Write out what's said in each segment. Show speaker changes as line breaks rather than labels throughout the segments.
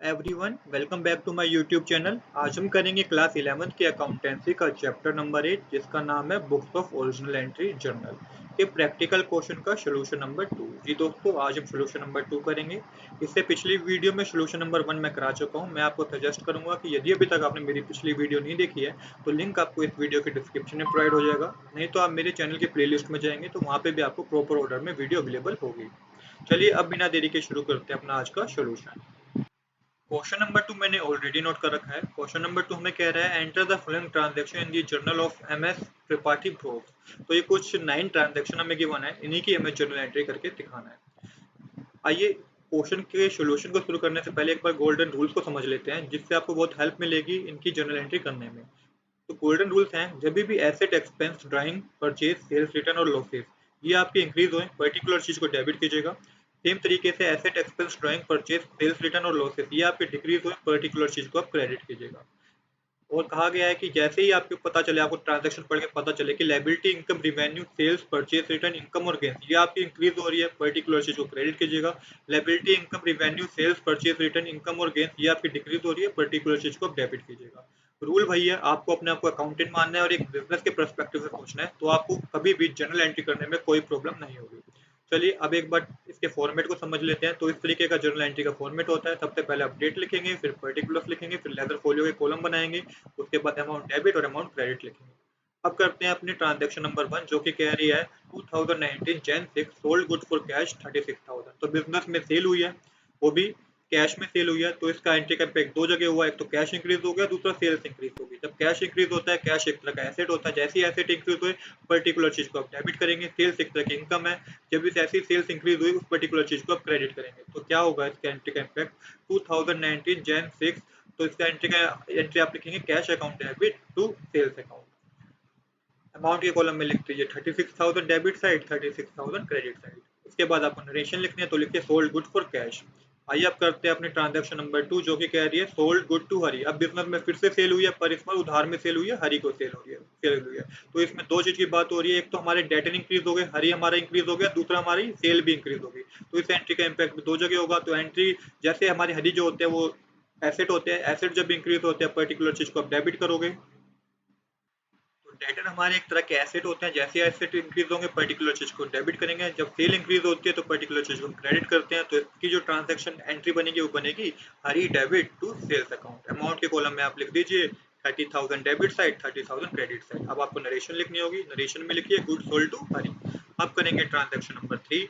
Everyone, welcome back to my YouTube channel. आज हम करेंगे क्लास 11th की अकाउंटेंसी का चैप्टर नंबर 8 जिसका नाम है books of original entry journal के प्रैक्टिकल क्वेश्चन का सोल्यूशन नंबर 2। जी दोस्तों, आज हम सोल्यूशन नंबर 2 करेंगे। इससे पिछली वीडियो में सोल्यूशन नंबर 1 मैं करा चुका हूं। मैं आपको सजेस्ट करूंगा कि यदि अभी तक आपने मेरी पिछली वीडियो नहीं देखी है तो लिंक आपको इस वीडियो के डिस्क्रिप्शन में प्रोवाइड हो जाएगा, नहीं तो आप मेरे चैनल की प्लेलिस्ट में जाएंगे तो वहाँ पे भी आपको प्रॉपर ऑर्डर में वीडियो अवेलेबल होगी। चलिए अब बिना देरी के शुरू करते हैं अपना आज का सोल्यूशन। क्वेश्चन नंबर 2 मैंने ऑलरेडी नोट कर रखा है। क्वेश्चन नंबर 2 हमें कह रहा है enter the following transaction in the journal of MS Tripathi Bros. तो ये कुछ 9 ट्रांजैक्शन हमें गिवन है, इन्हीं की हमें जर्नल एंट्री करके दिखाना है। आइए क्वेश्चन के सॉल्यूशन को शुरू करने से पहले एक बार गोल्डन रूल्स को समझ लेते हैं, जिससे आपको बहुत हेल्प मिलेगी इनकी जर्नल एंट्री करने में। तो गोल्डन रूल्स हैं, जब भी asset expense drawing purchase sales return और लॉसेस ये आपके इंक्रीज हुए पर्टिकुलर चीज को डेबिट कीजिएगा। सेम तरीके से asset expense drawing purchase sales return और लॉसेस ये आपके डिक्रीज हुए पर्टिकुलर चीज को आप क्रेडिट कीजिएगा। और कहा गया है कि जैसे ही आपको पता चले, आपको ट्रांजैक्शन पढ़ के पता चले कि liability income revenue sales purchase return income और गेंस ये आपकी इंक्रीज हो रही है, पर्टिकुलर चीज को क्रेडिट कीजिएगा। Liability income revenue sales purchase return income और गेंस ये आपकी डिक्रीज हो रही है, पर्टिकुलर चीज को आप डेबिट कीजिएगा। रूल वही है, आपको अपने आप को अकाउंटेंट मानना है और एक बिजनेस के पर्सपेक्टिव से सोचना है, तो आपको कभी भी जर्नल एंट्री करने में कोई प्रॉब्लम नहीं होगी। चलिए अब एक बार इसके फॉर्मेट को समझ लेते हैं। तो इस तरीके का जर्नल एंट्री का फॉर्मेट होता है, सबसे पहले आप डेट लिखेंगे, फिर पर्टिकुलर्स लिखेंगे, फिर लेजर फोलियो के कॉलम बनाएंगे, उसके बाद अमाउंट डेबिट और अमाउंट क्रेडिट लिखेंगे। अब करते हैं अपनी ट्रांजैक्शन नंबर 1 जो कि कह रही है 2019 Jain 6 sold good for cash 36,000। तो बिजनेस में सेल हुई है, वो भी कैश में सेल हुई है, तो इसका एंट्री का इम्पैक्ट दो जगह हुआ है, एक तो कैश इंक्रीज हो गया, दूसरा सेल्स इंक्रीज हो गई। जब कैश इंक्रीज होता है, कैश एक तरह का एसेट होता है, जैसे ही एसेट इंक्रीज हुए पर्टिकुलर चीज को आप डेबिट करेंगे। सेल्स एक तरह की इनकम है, जब इस ऐसी सेल्स इंक्रीज हुई उस पर्टिकुलर चीज को आप क्रेडिट करेंगे। तो क्या होगा इसका एंट्री का इम्पैक्ट 2019 जैन 6। तो इसका एंट्री आप लिखेंगे cash account debit to sales account. Amount के कॉलम में लिख दीजिए 36,000 डेबिट साइड, 36,000 क्रेडिट साइड। उसके बाद आपको नरेशन लिखनी है, तो लिखिए सोल्ड गुड फॉर कैश। आइए अब करते हैं अपने ट्रांजैक्शन नंबर 2 जो कि कह रही है सोल्ड गुड टू हरी। अब बिजनेस में फिर से सेल हुई है, पर इस बार उधार में सेल हुई है, हरी को सेल हुई है। तो इसमें दो चीज की बात हो रही है, एक तो हमारे डेटर इंक्रीज हो गए, हरी हमारा इंक्रीज हो गया, दूसरा हमारी सेल भी इंक्रीज हो गई। तो इस एंट्री का इम्पैक्ट दो जगह होगा। तो एंट्री जैसे हमारे हरी जो होते हैं वो एसेट होते हैं, एसेट जब इंक्रीज होते हैं पर्टिकुलर चीज को आप डेबिट करोगे। तो डेटर हमारे एक तरह के एसेट होते हैं, जैसे एसेट इंक्रीज होंगे पर्टिकुलर चीज को डेबिट करेंगे, जब सेल इंक्रीज होती है तो पर्टिकुलर चीज को हम क्रेडिट करते हैं। तो इसकी जो ट्रांजैक्शन एंट्री बनेगी वो बनेगी हरी debit to sales account. Amount के कॉलम में आप लिख दीजिए 30,000 डेबिट साइड, 30,000 क्रेडिट साइड। अब आपको नरेशन लिखनी होगी, नरेशन में लिखिए गुड सोल्ड टू हरी। अब करेंगे ट्रांजैक्शन नंबर 3।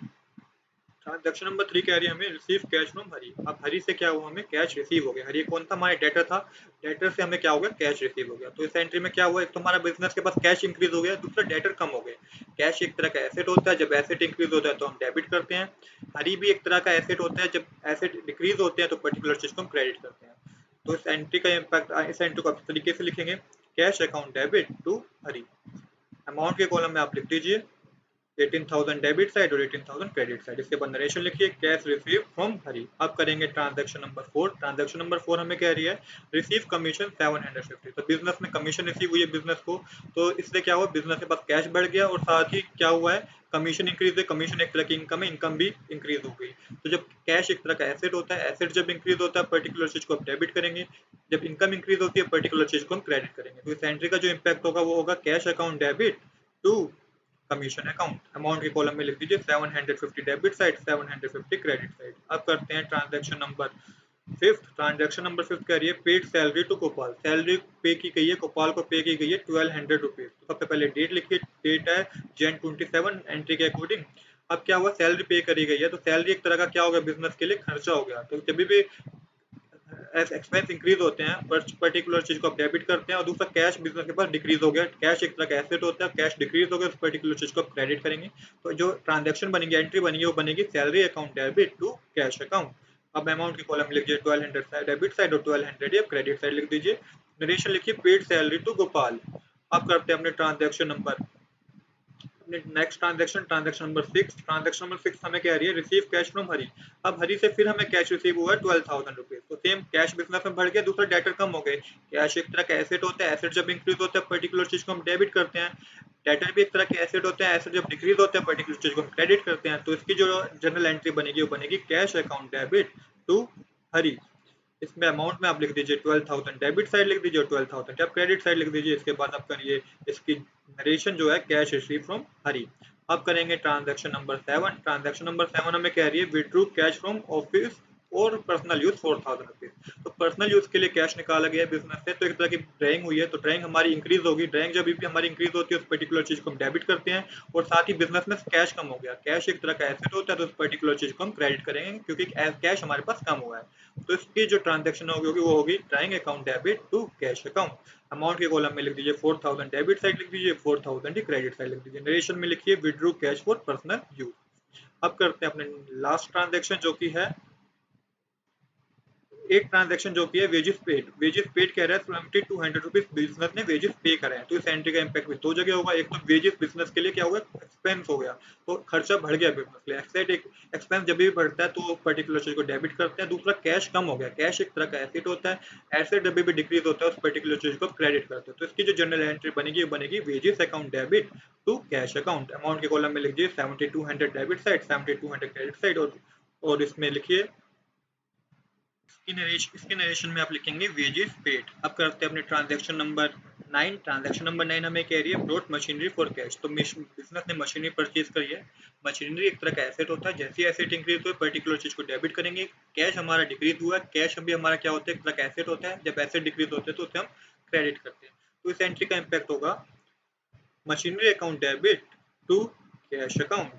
ट्रांजैक्शन नंबर 3 कह रही है हमें रिसीव कैश फ्रॉम हरी। अब हरी से क्या हुआ, हमें कैश रिसीव हो गया। हरी कौन था, हमारे डेटर था, डेटर से हमें क्या हो गया, कैश रिसीव हो गया। तो इस एंट्री में क्या हुआ, एक तो हमारा बिजनेस के पास कैश इंक्रीज हो गया, दूसरा डेटर कम हो गए। कैश एक तरह का एसेट होता है, जब एसेट इंक्रीज होता है तो हम डेबिट करते हैं। हरी भी एक तरह का एसेट होता है, जब एसेट डिक्रीज होते हैं तो पर्टिकुलर चीज को हम क्रेडिट करते हैं। तो इस एंट्री का इम्पैक्ट, इस एंट्री को आप इस तरीके से लिखेंगे cash account debit to Hari. Amount के कॉलम में आप लिख दीजिए 18,000 डेबिट साइड और 18,000 क्रेडिट साइड। इसके बाद नरेशन लिखिए कैश रिसीव फ्रॉम हरी। अब करेंगे ट्रांजैक्शन नंबर 4। ट्रांजैक्शन नंबर 4 हमें कह रही है रिसीव कमीशन 750। तो बिजनेस में कमीशन रिसीव हुई है बिजनेस को, तो इससे क्या हुआ, बिजनेस के पास कैश बढ़ गया और साथ ही क्या हुआ है, कमीशन इंक्रीज है। कमीशन एक तरह की इनकम है, इनकम भी इंक्रीज हो गई। तो जब कैश एक तरह का एसेट होता है, एसेट जब इंक्रीज होता है पर्टिकुलर चीज को आप डेबिट करेंगे, जब इनकम इंक्रीज होती है पर्टिकुलर चीज को हम क्रेडिट करेंगे। तो इस एंट्री का जो इम्पैक्ट होगा वो होगा cash account debit to commission account. Amount के कॉलम में लिख दीजिए 750 डेबिट साइड, 750 क्रेडिट साइड। अब करते हैं ट्रांजैक्शन नंबर 5। ट्रांजैक्शन नंबर 5 कह रही है paid salary to Gopal. Salary पे की गई है, गोपाल को पे की गई है 1200 रुपीज। तो सबसे पहले डेट लिखिए, डेट है जैन 27 एंट्री के अकॉर्डिंग। अब क्या हुआ, सैलरी पे करी गई है, तो सैलरी एक तरह का क्या हो गया, बिजनेस के लिए खर्चा हो गया। तो जब भी एक्सपेंस इंक्रीज होते हैं पर्टिकुलर चीज को आप डेबिट करते हैं, और दूसरा कैश बिजनेस के पास डिक्रीज हो गया। कैश एक तरह का एसेट होता है, कैश डिक्रीज हो गया, उस पर्टिकुलर चीज को आप क्रेडिट करेंगे। तो जो ट्रांजैक्शन बनेगी, एंट्री बनेगी, वो बनेगी salary account debit to cash account. अब अमाउंट की कॉलम लिख दीजिए 1200 डेबिट साइड और 1200 या क्रेडिट साइड लिख दीजिए। नरेशन लिखिए पेड सैलरी टू गोपाल। अब करते हैं अपने transaction number, next transaction, transaction number 6। Transaction number 6 हमें कह रही है रिसीव कैश फ्रॉम हरी। अब हरी से फिर हमें कैश रिसीव हुआ है 12,000 रुपीज। तो सेम कैश बिजनेस में बढ़ गया, दूसरा डेटर कम हो गए। कैश एक तरह का एसेट होता है, एसेट जब इंक्रीज होता है पर्टिकुलर चीज को हम डेबिट करते हैं। डेटर भी एक तरह के एसेट होते हैं, एसेट जब डिक्रीज होते हैं पर्टिकुलर चीज को हम क्रेडिट करते हैं। तो इसकी जो जनरल एंट्री बनेगी वो बनेगी कैश अकाउंट डेबिट टू हरी। इसमें अमाउंट में आप लिख दीजिए 12,000 डेबिट साइड लिख दीजिए और 12,000 आप क्रेडिट साइड लिख दीजिए। इसके बाद आप करिए इसकी नरेशन जो है कैश रिसीव फ्रॉम हरी। अब करेंगे ट्रांजैक्शन नंबर 7। ट्रांजैक्शन नंबर 7 हमें कह रही है विड्रू कैश फ्रॉम ऑफिस और पर्सनल यूज 4,000 रुपीज। तो पर्सनल यूज के लिए कैश निकाला गया है बिजनेस से, तो एक तरह की ड्राइंग हुई है, तो ड्राइंग हमारी इंक्रीज होगी। ड्राइंग जब भी हमारी इंक्रीज होती है उस पर्टिकुलर चीज को हम डेबिट करते हैं, और साथ ही बिजनेस में कैश कम हो गया। कैश एक तरह का एसेट होता है, तो उस पर्टिकुलर चीज को हम क्रेडिट करेंगे क्योंकि कैश हमारे पास कम हुआ है। तो इसकी जो ट्रांजेक्शन होगी वो होगी drawing account debit to cash account. Amount के कॉलम में लिख दीजिए 4,000 डेबिट साइड लिख दीजिए, 4,000 ही क्रेडिट साइड लिख दीजिए। नरेशन में लिखिए withdrew cash for personal use. अब करते हैं अपने लास्ट ट्रांजेक्शन जो की है एक ट्रांजैक्शन जो की है वेजेस पेड। वेजेस पेड कह रहा है 7,200 रुपीज बिजनेस ने वेजेस पे करे हैं। तो इस एंट्री का इम्पैक्ट भी दो जगह होगा। एक तो वेजेस बिजनेस के लिए क्या हुआ, एक्सपेंस हो गया, तो खर्चा बढ़ गया बिजनेस के लिए। एक्सेट एक एक्सपेंस जब भी बढ़ता है तो पर्टिकुलर चीज को डेबिट करते हैं। दूसरा कैश कम हो गया। कैश एक तरह का एसेट होता है, एसेट जब भी डिक्रीज होता है उस पर्टिकुलर चीज को क्रेडिट करते हैं। तो इसकी जो जनरल एंट्री बनेगी बनेगी wages account debit to cash account. Amount के कॉलम में लिख दिए 7,200 डेबिट साइड, 7,200 क्रेडिट साइड, और इसमें लिखिए इसके नरेशन में आप लिखेंगे वेजेस पेड। अब करते हैं अपने ट्रांजैक्शन नंबर 9। ट्रांजैक्शन नंबर 9 हमें कह रही है ब्रॉट मशीनरी फॉर कैश। तो बिजनेस ने मशीनरी परचेज करी है। मशीनरी एक तरह का एसेट होता है, जैसे एसेट इंक्रीज हो पर्टिकुलर चीज को डेबिट करेंगे। कैश हमारा डिक्रीज हुआ है। कैश अभी हमारा क्या होता है, एक तरह का एसेट होता है। जब एसेट डिक्रीज होते हैं तो उसे हम क्रेडिट करते हैं। तो इस एंट्री का इम्पैक्ट होगा machinery account debit to cash account.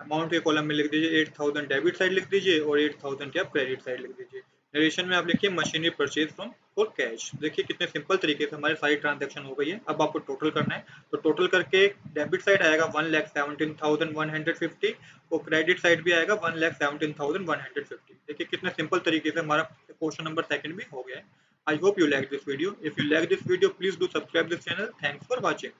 Amount के कॉलम में लिख दीजिए 8,000 डेबिट साइड लिख दीजिए और 8,000 की आप क्रेडिट साइड लिख दीजिए। नरेशन में आप लिखिए machinery purchase from for cash. देखिए कितने सिंपल तरीके से हमारी सारी ट्रांजैक्शन हो गई है। अब आपको टोटल करना है, तो टोटल करके डेबिट साइड आएगा 1,17,150 और क्रेडिट साइड भी आएगा 1,17,150। देखिए कितने सिंपल तरीके से हमारा क्वेश्चन नंबर सेकंड भी हो गया है। I hope you like this video. If you like this video, please do subscribe this channel. Thanks for watching.